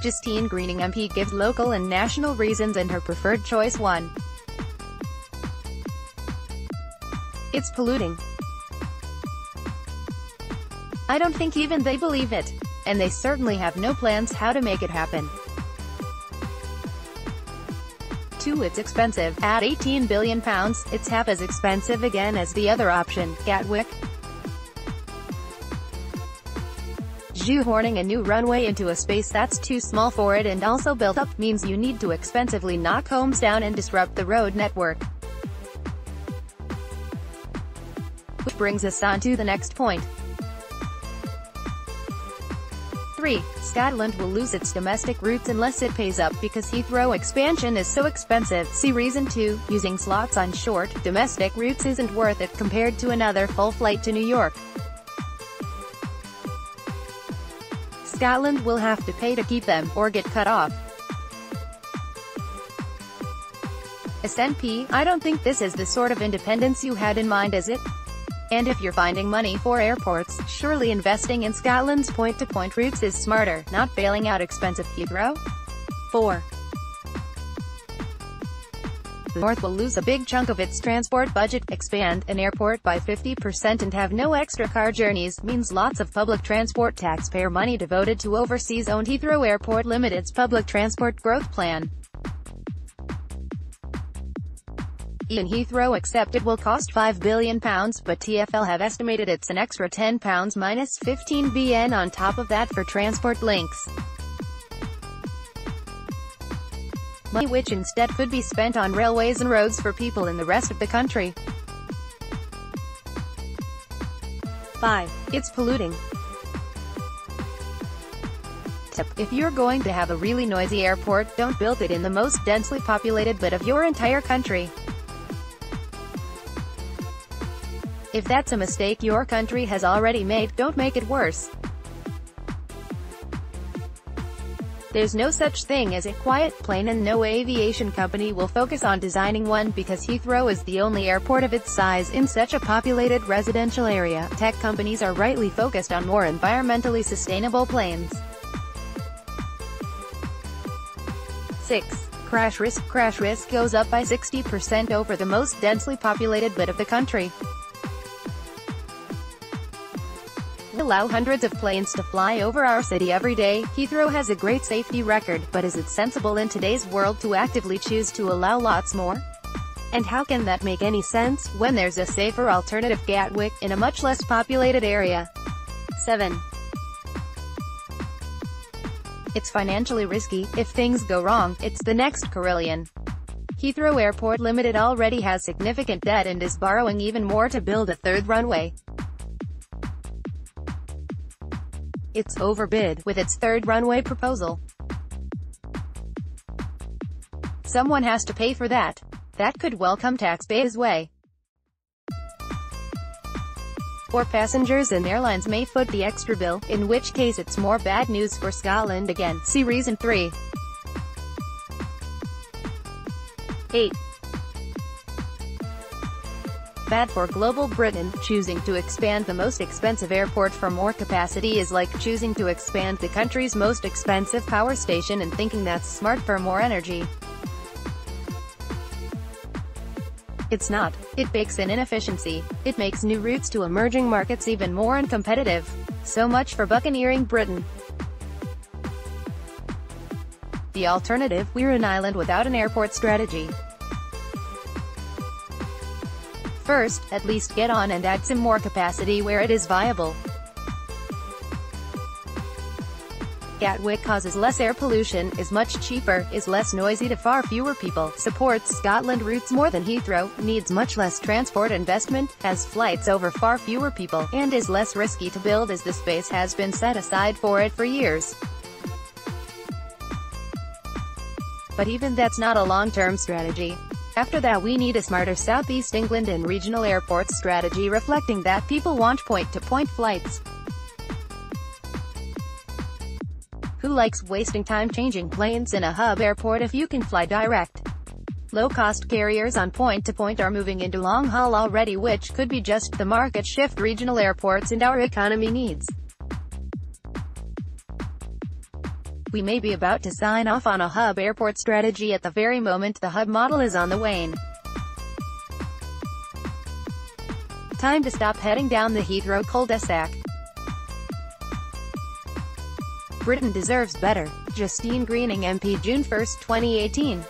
Justine Greening MP gives local and national reasons and her preferred choice 1. It's polluting. I don't think even they believe it. And they certainly have no plans how to make it happen. 2. It's expensive. At £18 billion, it's half as expensive again as the other option, Gatwick. Shoehorning a new runway into a space that's too small for it and also built up, means you need to expensively knock homes down and disrupt the road network. Which brings us on to the next point. 3. Scotland will lose its domestic routes unless it pays up because Heathrow expansion is so expensive. See reason 2. Using slots on short, domestic routes isn't worth it compared to another full flight to New York. Scotland will have to pay to keep them, or get cut off. SNP, I don't think this is the sort of independence you had in mind, is it? And if you're finding money for airports, surely investing in Scotland's point-to-point routes is smarter, not bailing out expensive Heathrow? 4. The North will lose a big chunk of its transport budget. Expand an airport by 50% and have no extra car journeys, means lots of public transport taxpayer money devoted to overseas-owned Heathrow Airport Limited's public transport growth plan. In Heathrow except it will cost £5 billion, but TfL have estimated it's an extra £10 minus 15 BN on top of that for transport links. Money which instead could be spent on railways and roads for people in the rest of the country. 5. It's polluting. Tip: if you're going to have a really noisy airport, don't build it in the most densely populated bit of your entire country. If that's a mistake your country has already made, don't make it worse. There's no such thing as a quiet plane, and no aviation company will focus on designing one because Heathrow is the only airport of its size in such a populated residential area. Tech companies are rightly focused on more environmentally sustainable planes. 6. Crash risk. Crash risk goes up by 60% over the most densely populated bit of the country. Allow hundreds of planes to fly over our city every day. Heathrow has a great safety record, but is it sensible in today's world to actively choose to allow lots more? And how can that make any sense, when there's a safer alternative, Gatwick, in a much less populated area? 7. It's financially risky. If things go wrong, it's the next Carillion. Heathrow Airport Limited already has significant debt and is borrowing even more to build a third runway. It's overbid with its third runway proposal. Someone has to pay for that. That could well come taxpayers' way. Or passengers and airlines may foot the extra bill, in which case it's more bad news for Scotland again. See reason 3. 8. Bad for global Britain. Choosing to expand the most expensive airport for more capacity is like choosing to expand the country's most expensive power station and thinking that's smart for more energy. It's not. It bakes in inefficiency. It makes new routes to emerging markets even more uncompetitive. So much for buccaneering Britain. The alternative: we're an island without an airport strategy. First, at least get on and add some more capacity where it is viable. Gatwick causes less air pollution, is much cheaper, is less noisy to far fewer people, supports Scotland routes more than Heathrow, needs much less transport investment, has flights over far fewer people, and is less risky to build as the space has been set aside for it for years. But even that's not a long-term strategy. After that we need a smarter South East England and regional airports strategy reflecting that people want point-to-point flights. Who likes wasting time changing planes in a hub airport if you can fly direct? Low-cost carriers on point-to-point are moving into long-haul already, which could be just the market shift regional airports and our economy needs. We may be about to sign off on a hub airport strategy at the very moment the hub model is on the wane. Time to stop heading down the Heathrow cul-de-sac. Britain deserves better. Justine Greening MP, June 1, 2018.